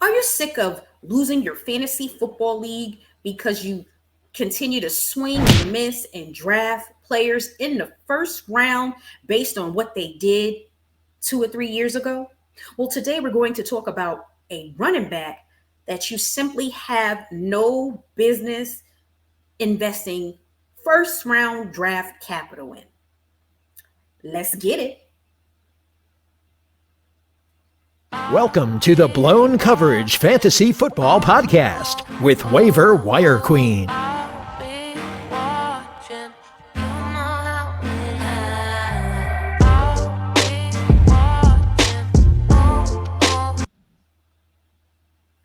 Are you sick of losing your fantasy football league because you continue to swing and miss and draft players in the first round based on what they did 2 or 3 years ago? Well, today we're going to talk about a running back that you simply have no business investing first round draft capital in. Let's get it. Welcome to the Blown Coverage Fantasy Football Podcast with Waiver Wire Queen.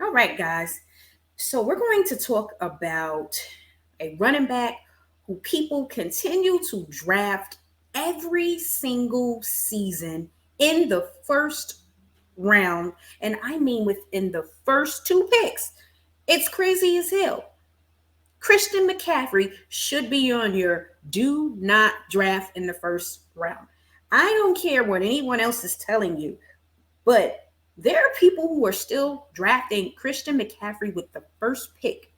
All right, guys. So we're going to talk about a running back who people continue to draft every single season in the first round. And I mean within the first two picks. It's crazy as hell. Christian McCaffrey should be on your do not draft in the first round. I don't care what anyone else is telling you, but there are people who are still drafting Christian McCaffrey with the first pick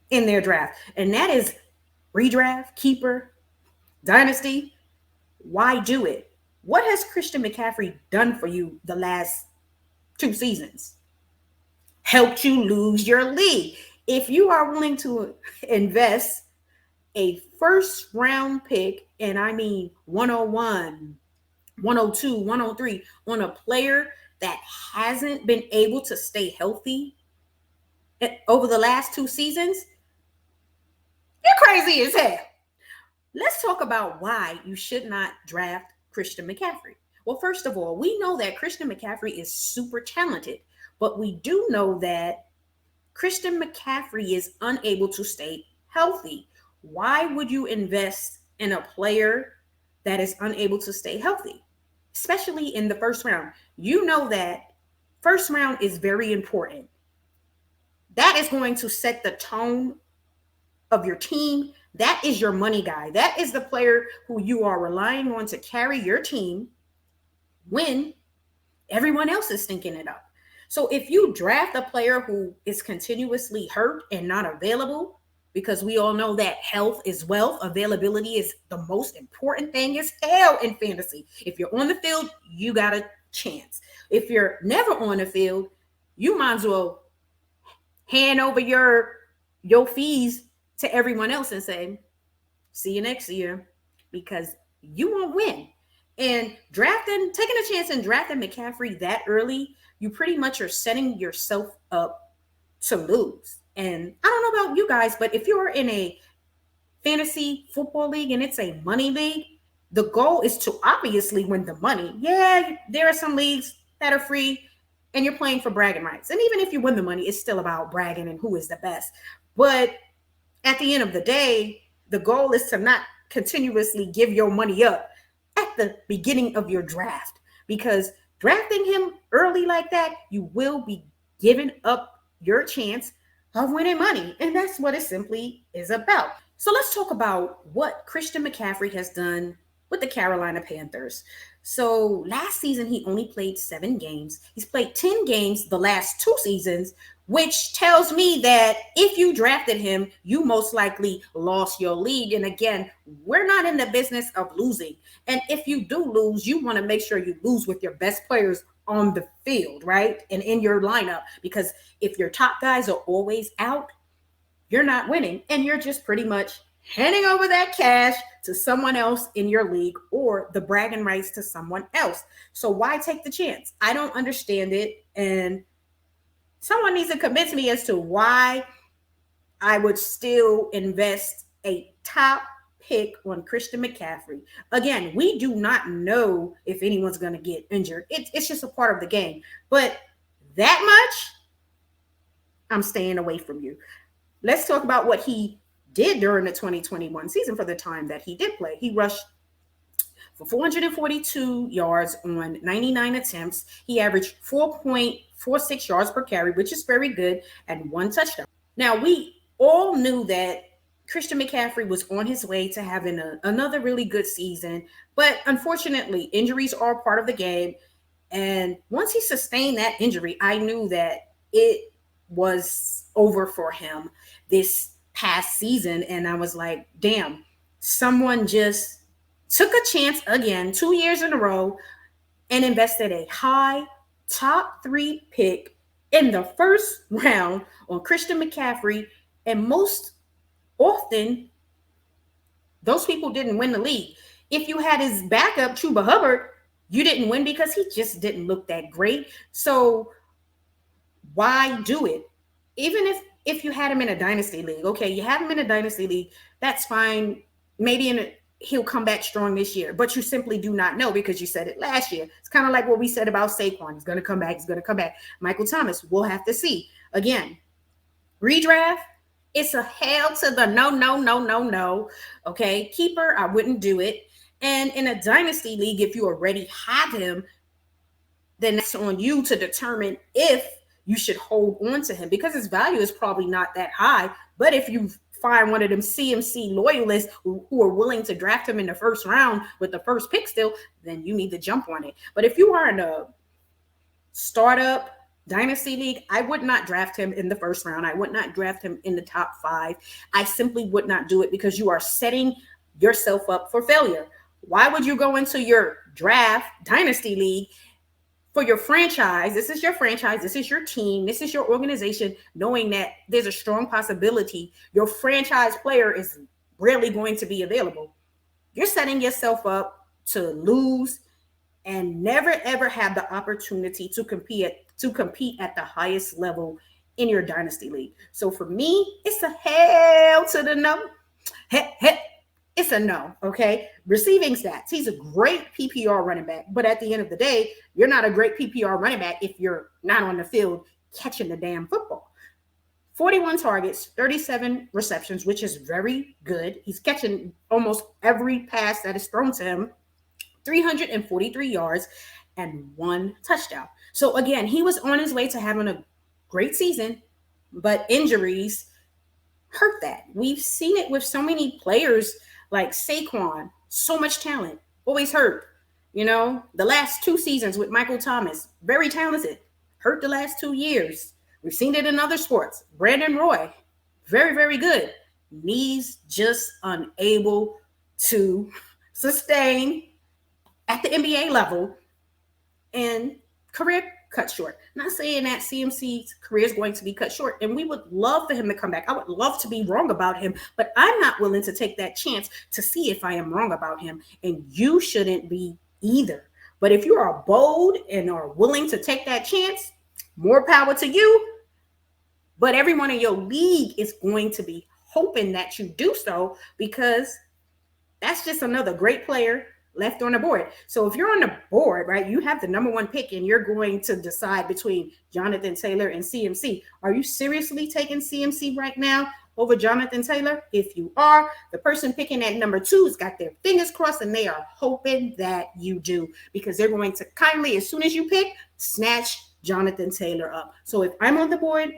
in their draft. And that is redraft, keeper, dynasty. Why do it? What has Christian McCaffrey done for you the last 2 seasons? Helped you lose your league. If you are willing to invest a first round pick, and I mean 101, 102, 103, on a player that hasn't been able to stay healthy over the last 2 seasons, you're crazy as hell. Let's talk about why you should not draft Christian McCaffrey. Well, first of all, we know that Christian McCaffrey is super talented, but we do know that Christian McCaffrey is unable to stay healthy. Why would you invest in a player that is unable to stay healthy, especially in the first round? You know that first round is very important. That is going to set the tone of your team. That is your money guy. That is the player who you are relying on to carry your team when everyone else is stinking it up. So if you draft a player who is continuously hurt and not available, because we all know that health is wealth, availability is the most important thing as hell in fantasy. If you're on the field, you got a chance. If you're never on the field, you might as well hand over your fees to everyone else and say, see you next year, because you won't win. And taking a chance and drafting McCaffrey that early, you pretty much are setting yourself up to lose. And I don't know about you guys, but if you're in a fantasy football league and it's a money league, the goal is to obviously win the money. Yeah, there are some leagues that are free and you're playing for bragging rights. And even if you win the money, it's still about bragging and who is the best. But at the end of the day, the goal is to not continuously give your money up at the beginning of your draft, because drafting him early like that, you will be giving up your chance of winning money. And that's what it simply is about. So let's talk about what Christian McCaffrey has done with the Carolina Panthers. So last season, he only played 7 games. He's played 10 games the last 2 seasons, which tells me that if you drafted him, you most likely lost your league. And again, we're not in the business of losing. And if you do lose, you want to make sure you lose with your best players on the field, right? And in your lineup, because if your top guys are always out, you're not winning. And you're just pretty much handing over that cash to someone else in your league, or the bragging rights to someone else. So why take the chance? I don't understand it. And someone needs to convince me as to why I would still invest a top pick on Christian McCaffrey. Again, we do not know if anyone's going to get injured. It's just a part of the game. But that much, I'm staying away from you. Let's talk about what he did during the 2021 season for the time that he did play. He rushed for 442 yards on 99 attempts. He averaged 4.46 yards per carry, which is very good, and 1 touchdown. Now, we all knew that Christian McCaffrey was on his way to having another really good season, but unfortunately, injuries are part of the game. And once he sustained that injury, I knew that it was over for him this past season. And I was like, damn, someone just took a chance again, 2 years in a row, and invested a high top 3 pick in the first round on Christian McCaffrey. And most often, those people didn't win the league. If you had his backup, Chuba Hubbard, you didn't win because he just didn't look that great. So why do it? Even if you had him in a dynasty league, okay, you have him in a dynasty league, that's fine. Maybe he'll come back strong this year, but you simply do not know because you said it last year. It's kind of like what we said about Saquon. He's going to come back. He's going to come back. Michael Thomas, we'll have to see. Again, redraft, it's a hell to the no. Okay, keeper, I wouldn't do it. And in a dynasty league, if you already have him, then that's on you to determine if you should hold on to him because his value is probably not that high. But if you find one of them CMC loyalists who are willing to draft him in the first round with the first pick still, then you need to jump on it. But if you are in a startup dynasty league, I would not draft him in the first round. I would not draft him in the top 5. I simply would not do it because you are setting yourself up for failure. Why would you go into your draft dynasty league for your franchise? This is your franchise. This is your team. This is your organization, knowing that there's a strong possibility your franchise player is rarely going to be available. You're setting yourself up to lose and never, ever have the opportunity to compete at the highest level in your dynasty league. So for me, it's a hell to the no. It's a no, okay? Receiving stats. He's a great PPR running back, but at the end of the day, you're not a great PPR running back if you're not on the field catching the damn football. 41 targets, 37 receptions, which is very good. He's catching almost every pass that is thrown to him, 343 yards and 1 touchdown. So again, he was on his way to having a great season, but injuries hurt that. We've seen it with so many players like Saquon, so much talent, always hurt. You know, the last 2 seasons with Michael Thomas, very talented, hurt the last 2 years. We've seen it in other sports. Brandon Roy, very, very good. Knees just unable to sustain at the NBA level and career cut short. Not saying that CMC's career is going to be cut short, and we would love for him to come back. I would love to be wrong about him, but I'm not willing to take that chance to see if I am wrong about him, and you shouldn't be either. But if you are bold and are willing to take that chance, more power to you. But everyone in your league is going to be hoping that you do so because that's just another great player left on the board. So if you're on the board, right, you have the number 1 pick and you're going to decide between Jonathan Taylor and CMC. Are you seriously taking CMC right now over Jonathan Taylor? If you are, the person picking at number 2 has got their fingers crossed and they are hoping that you do because they're going to kindly, as soon as you pick, snatch Jonathan Taylor up. So if I'm on the board,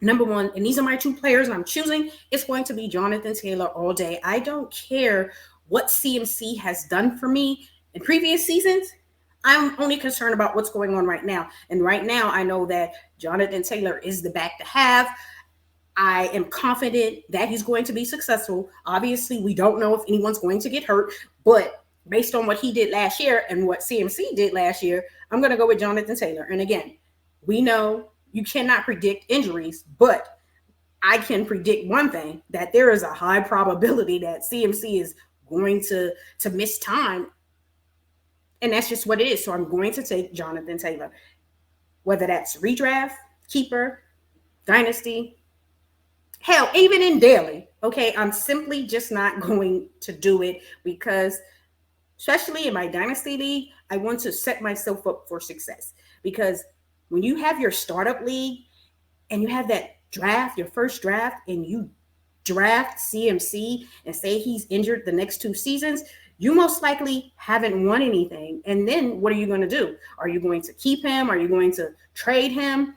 number 1, and these are my 2 players I'm choosing, it's going to be Jonathan Taylor all day. I don't care what CMC has done for me in previous seasons. I'm only concerned about what's going on right now. And right now, I know that Jonathan Taylor is the back to have. I am confident that he's going to be successful. Obviously, we don't know if anyone's going to get hurt, but based on what he did last year and what CMC did last year, I'm going to go with Jonathan Taylor. And again, we know you cannot predict injuries, but I can predict one thing, that there is a high probability that CMC is going to miss time. And that's just what it is. So I'm going to take Jonathan Taylor, whether that's redraft, keeper, dynasty, hell, even in daily. Okay, I'm simply just not going to do it because, especially in my dynasty league, I want to set myself up for success. Because when you have your startup league and you have that draft, your first draft, and you draft CMC and say he's injured the next 2 seasons, you most likely haven't won anything. And then what are you going to do? Are you going to keep him? Are you going to trade him?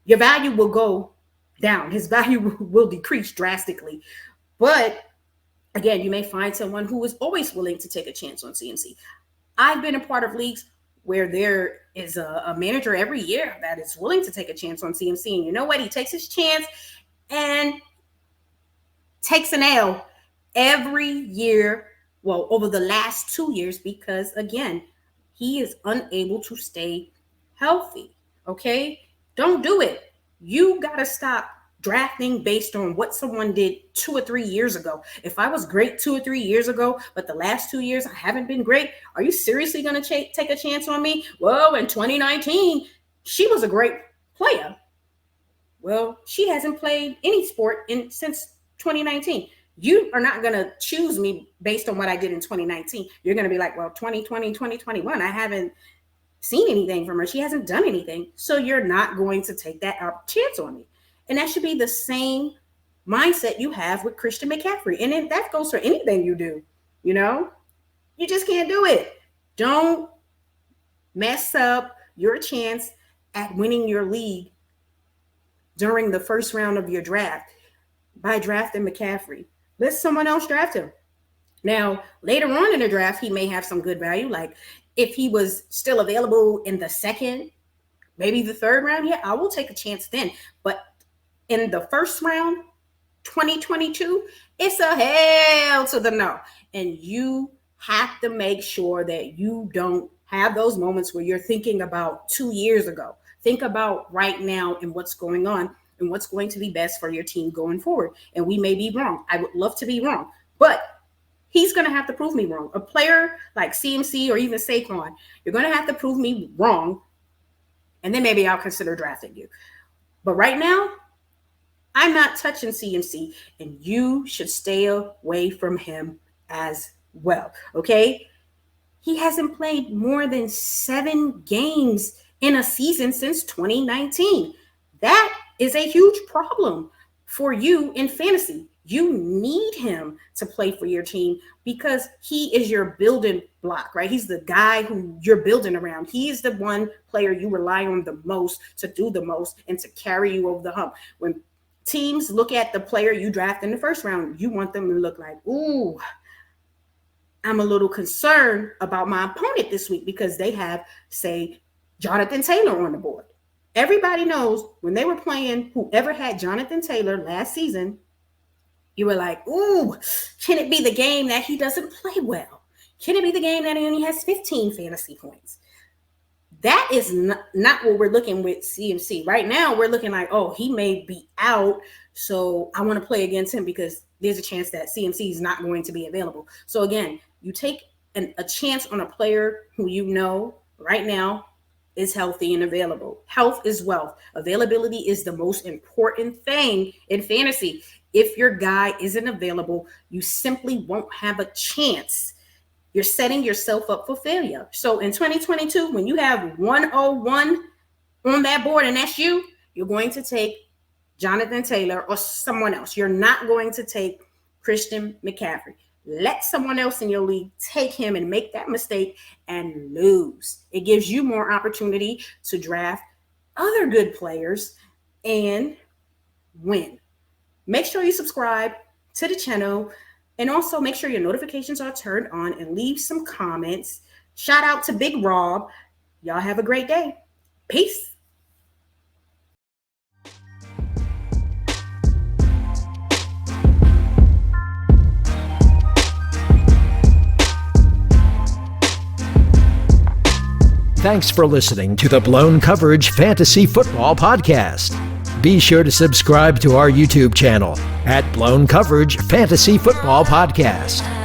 Your value will go down. His value will decrease drastically. But again, you may find someone who is always willing to take a chance on CMC. I've been a part of leagues where there is a manager every year that is willing to take a chance on CMC. And you know what? He takes his chance and takes an L every year, well, over the last 2 years, because again, he is unable to stay healthy. Okay? Don't do it. You got to stop drafting based on what someone did 2 or 3 years ago. If I was great 2 or 3 years ago, but the last 2 years I haven't been great, are you seriously going to take a chance on me? Well, in 2019, she was a great player. Well, she hasn't played any sport since 2019. You are not going to choose me based on what I did in 2019. You're going to be like, well, 2020, 2021, I haven't seen anything from her. She hasn't done anything. So you're not going to take that chance on me. And that should be the same mindset you have with Christian McCaffrey. And then that goes for anything you do. You know, you just can't do it. Don't mess up your chance at winning your league during the first round of your draft by drafting McCaffrey. Let someone else draft him. Now, later on in the draft, he may have some good value. Like if he was still available in the second, maybe the third round, yeah, I will take a chance then. But in the first round, 2022, it's a hell to the no. And you have to make sure that you don't have those moments where you're thinking about 2 years ago. Think about right now and what's going on and what's going to be best for your team going forward. And we may be wrong. I would love to be wrong, but he's going to have to prove me wrong. A player like CMC or even Saquon, you're going to have to prove me wrong, and then maybe I'll consider drafting you. But right now, I'm not touching CMC, and you should stay away from him as well, okay? He hasn't played more than 7 games in a season since 2019. That is a huge problem for you in fantasy. You need him to play for your team because he is your building block, right? He's the guy who you're building around. He's the one player you rely on the most to do the most and to carry you over the hump. When teams look at the player you draft in the first round, you want them to look like, ooh, I'm a little concerned about my opponent this week because they have, say, Jonathan Taylor on the board. Everybody knows when they were playing whoever had Jonathan Taylor last season, you were like, ooh, can it be the game that he doesn't play well? Can it be the game that he only has 15 fantasy points? That is not what we're looking with CMC. Right now, we're looking like, oh, he may be out, so I want to play against him because there's a chance that CMC is not going to be available. So again, you take a chance on a player who you know right now is healthy and available. Health is wealth. Availability is the most important thing in fantasy. If your guy isn't available, you simply won't have a chance. You're setting yourself up for failure. So in 2022, when you have 101 on that board and that's you, you're going to take Jonathan Taylor or someone else. You're not going to take Christian McCaffrey. Let someone else in your league take him and make that mistake and lose. It gives you more opportunity to draft other good players and win. Make sure you subscribe to the channel and also make sure your notifications are turned on and leave some comments. Shout out to Big Rob. Y'all have a great day. Peace. Thanks for listening to the Blown Coverage Fantasy Football Podcast. Be sure to subscribe to our YouTube channel at Blown Coverage Fantasy Football Podcast.